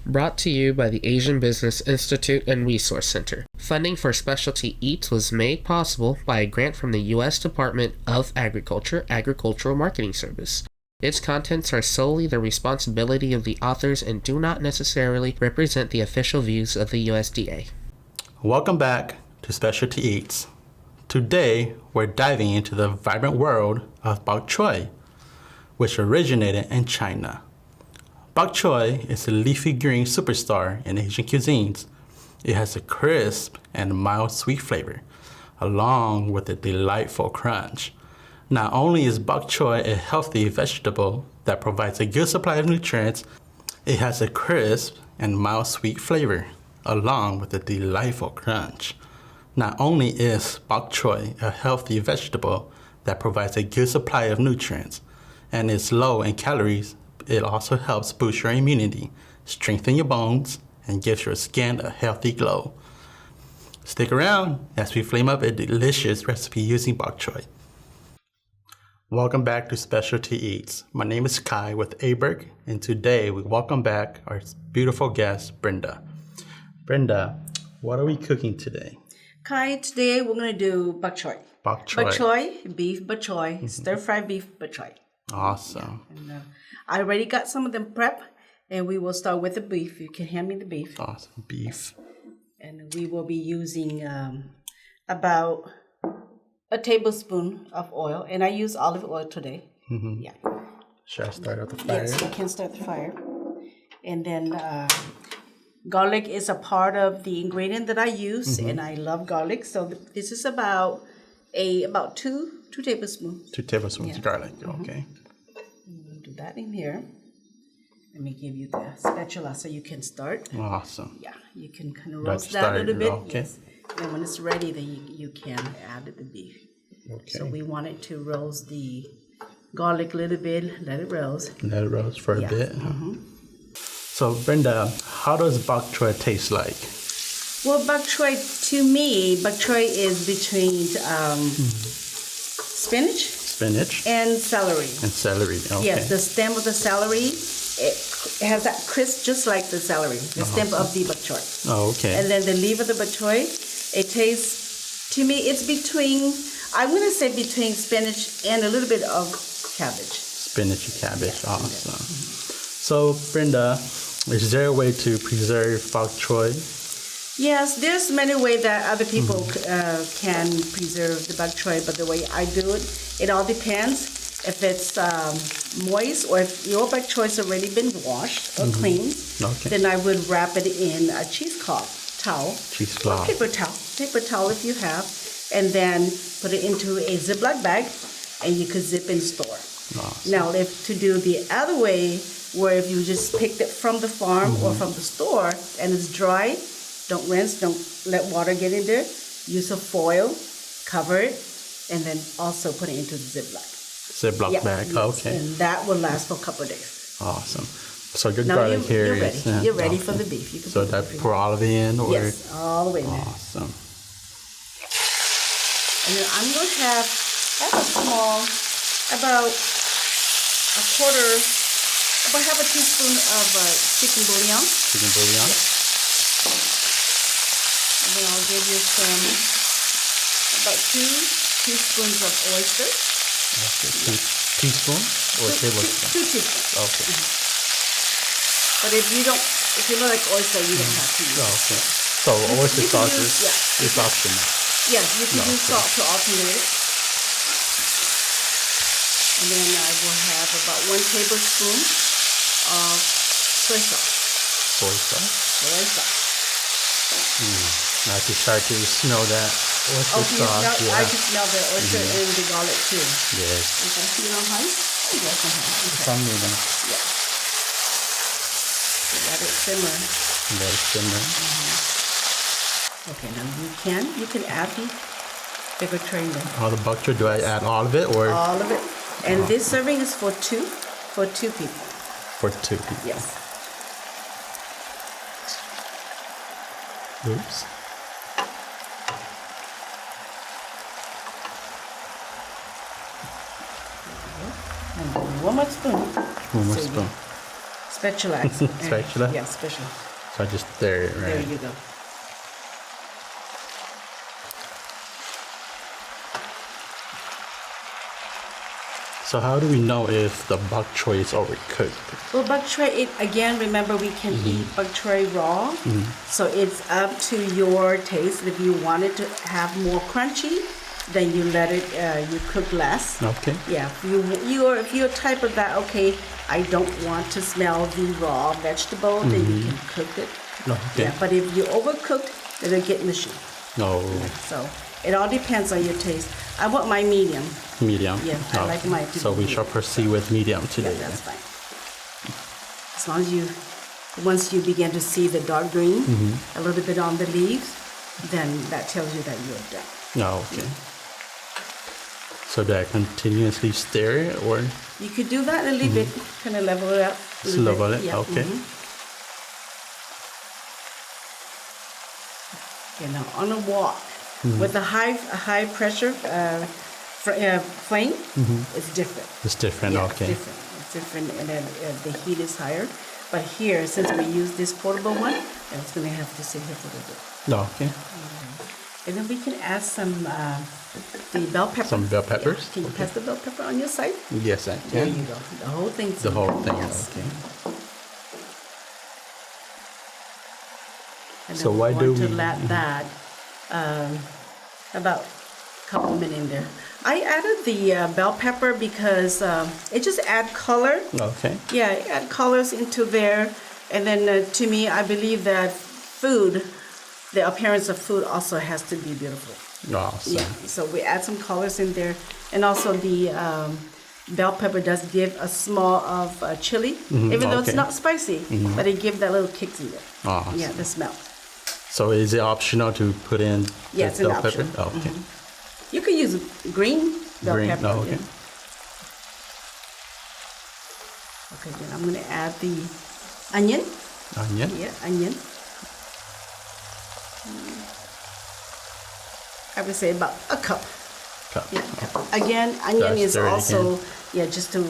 Brought to you by the Asian Business Institute and Resource Center. Funding for Specialty Eats was made possible by a grant from the U.S. Department of Agriculture Agricultural Marketing Service. Its contents are solely the responsibility of the authors and do not necessarily represent the official views of the USDA. Welcome back to Specialty Eats. Today, we're diving into the vibrant world of Bok Choy, which originated in China. Bok Choy is a leafy green superstar in Asian cuisines. It has a crisp and mild sweet flavor, along with a delightful crunch. Not only is bok choy a healthy vegetable that provides a good supply of nutrients, it has a crisp and mild sweet flavor, along with a delightful crunch. Not only is bok choy a healthy vegetable that provides a good supply of nutrients and is low in calories, it also helps boost your immunity, strengthen your bones, and gives your skin a healthy glow. Stick around as we flame up a delicious recipe using bok choy. Welcome back to Specialty Eats. My name is Kai with ABIRC, and today we welcome back our beautiful guest, Brenda. Brenda, what are we cooking today? Kai, today we're going to do bok choy. Bok choy. Bok choy, beef bok choy, stir-fried beef bok choy. Awesome. Yeah. And, I already got some of them prepped, and we will start with the beef. You can hand me the beef. Awesome. Beef. And we will be using about a tablespoon of oil, and I use olive oil today. Mm-hmm. Yeah. Should I start out the fire? Yes, you can start the fire. And then garlic is a part of the ingredient that I use, and I love garlic. So this is about two tablespoons. 2 tablespoons of garlic. Okay. We'll do that in here. Let me give you the spatula so you can start. Awesome. Yeah, you can kind of roast that a little bit. Okay. Yes. And when it's ready, then you can add the beef. Okay. So we want it to roast the garlic a little bit. Let it roast. Let it roast for a bit. Mm-hmm. So, Brenda, how does bok choy taste like? Well, bok choy, to me, bok choy is between spinach and celery. And celery, okay. Yes, the stem of the celery, it has that crisp just like the celery, the stem of the bok choy. Oh, okay. And then the leaf of the bok choy, it tastes, to me, it's between, I'm going to say between spinach and a little bit of cabbage. Spinach and cabbage, awesome. So, Brenda, is there a way to preserve bok choy? Yes, there's many ways that other people can preserve the bok choy, but the way I do it, it all depends if it's moist or if your bok choy has already been washed or cleaned. Okay. Then I would wrap it in a cheesecloth towel. Cheesecloth. Paper towel if you have, and then put it into a Ziploc bag, and you could zip and store. Awesome. Now, if to do the other way, where if you just picked it from the farm or from the store and it's dry, don't rinse, don't let water get in there. Use a foil, cover it, and then also put it into the Ziploc. Ziploc bag, yes. okay. And that will last for a couple of days. Awesome. So your Now garlic here you're ready. is... You're ready for the beef. You can So put that the beef. pour all of it in? Or? Yes, all the way in there. Awesome. And then I'm going to have a small, about half a teaspoon of chicken bouillon. Chicken bouillon? And then I'll give you about 2 teaspoons of oyster. Okay, 2 teaspoons or tablespoons? 2 teaspoons. Okay. But if you don't like oyster, you don't have to use it. Okay. So oyster you can sauce use- is optional. Yes, you can use salt to alternate it. And then I will have about 1 tablespoon of soy sauce. Soy sauce? Soy sauce. I can start to smell that oyster sauce. I can smell the oyster and the garlic too. Yes. Okay, you know how? Yes, okay. Some even. Yeah. So let it simmer. Let it simmer. Okay, now you can add the bok choy in there. All the bok choy, do I add all of it or? All of it. And this serving is for two people. For 2 people. Yes. Oops. And one more spoon. One more spoon. spatula. Spatula? Yeah, spatula. So I just stir it, right? There you go. So how do we know if the bok choy is overcooked? Well, bok choy, again, remember we can eat bok choy raw. So it's up to your taste. If you want it to have more crunchy, then you let it, you cook less. Okay. Yeah, if you're type of that, okay, I don't want to smell the raw vegetable, then you can cook it. Okay. Yeah, but if you overcooked, it'll get mushy. No. So it all depends on your taste. I want my medium. Medium. Yeah, I like mine to So be we shall proceed with medium Yeah, today. that's fine. As long as once you begin to see the dark green, a little bit on the leaves, then that tells you that you're done. No, okay. So do I continuously stir it or You could do that a little bit, kind of level it up. a little level bit. it? Yeah, Okay. Okay, now on a wok with a high pressure flame, it's different. It's different, Yeah, okay. It's different, and then the heat is higher. But here, since we use this portable one, it's going to have to sit here for a little bit. No, okay. And then we can add some the bell pepper. Some bell peppers? Yeah. Can you pass the bell pepper on your side? Yes, I There can. you go. The whole thing. The whole thing, Yes. okay. And So then why we're do going to we- let that about a couple of minutes in there. I added the bell pepper because it just add color. Okay. Yeah, it add colors into there. And then to me, I believe that the appearance of food also has to be beautiful. Awesome. Yeah, so we add some colors in there. And also the bell pepper does give a small of chili, even though it's okay. not spicy, but it gives that little kick in there. Awesome. Yeah, the smell. So is it optional to put in Yeah, the it's an bell option. pepper? Oh, okay. You could use green bell Green, pepper. oh, okay. Yeah. Okay, then I'm going to add the onion. Onion? Yeah, onion. I would say about a cup. Cup. Yeah, a cup. Again, onion Gotta is stir it also, just to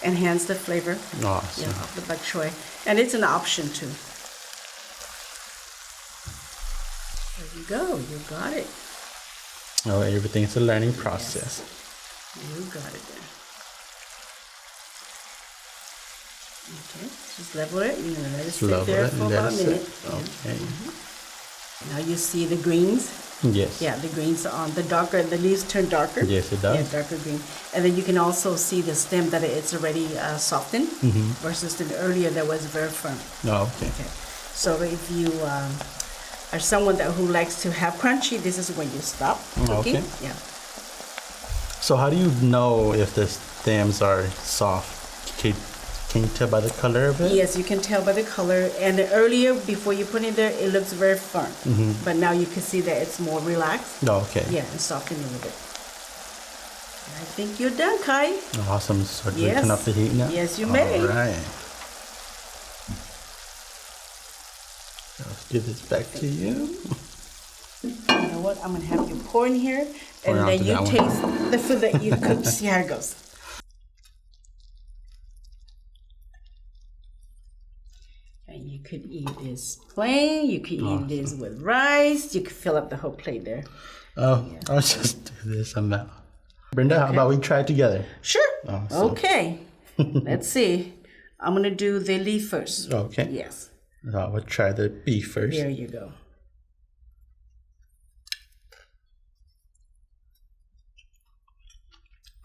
enhance the flavor Awesome. of the bok choy. And it's an option too. There you go, you got it. Oh, everything's a learning process. You got it there. Okay, just level it. You're gonna let it sit Level there it for and let about it a minute. sit. Okay. Now you see the greens. Yes. Yeah, the greens on the darker, the leaves turn darker. Yes, it does. Yeah, darker green. And then you can also see the stem that it's already softened versus the earlier that was very firm. Oh, okay. Okay, so if you are someone who likes to have crunchy, this is when you stop cooking. Okay. Yeah. So how do you know if the stems are soft? Can you tell by the color of it? Yes, you can tell by the color. And earlier, before you put it there, it looks very firm. But now you can see that it's more relaxed. Oh, okay. Yeah, and softened a little bit. I think you're done, Kai. Awesome. So do we Yes. turn up the heat now? Yes, you may. All right. Let's give this back to you. You know what? I'm gonna have you pour in here, Pour and it then onto you that one. taste the food that you cooked. See how it goes. And you could eat this plain. You could eat this with rice. You could fill up the whole plate there. Oh, I'll just do this amount. Brenda, how about we try it together? Sure. Awesome. Okay. Let's see. I'm gonna do the leaf first. Okay. Yes. I will try the beef first. There you go.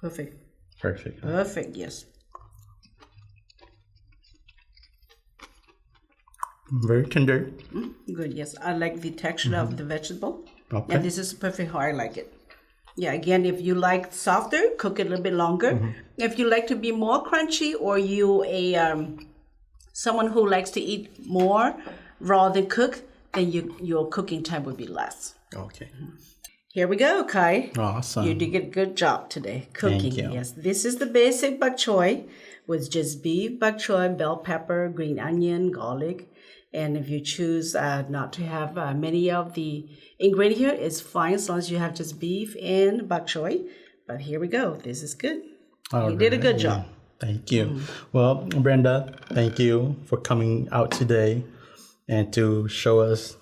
Perfect. Perfect. Perfect. Yes. Very tender. Good. Yes. I like the texture of the vegetable. Okay. And this is perfect how I like it. Yeah, again, if you like softer, cook it a little bit longer. If you like to be more crunchy, or you someone who likes to eat more raw than cook, then your cooking time would be less. Okay. Here we go, Kai. Awesome. You did a good job today cooking. you. Yes, this is the basic bok choy with just beef, bok choy, bell pepper, green onion, garlic. And if you choose not to have many of the ingredients here, it's fine as long as you have just beef and bok choy. But here we go. This is good. You did a good job. Thank you. Well, Brenda, thank you for coming out today and to show us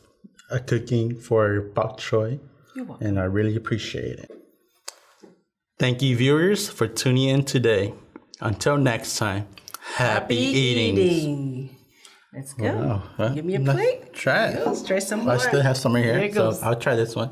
a cooking for Bok Choy. You're welcome. And I really appreciate it. Thank you, viewers, for tuning in today. Until next time, happy eating. Let's go. Wow. Well, Give me a plate. Try it. Let's try some more. I still have some right There here, it so goes. I'll try this one.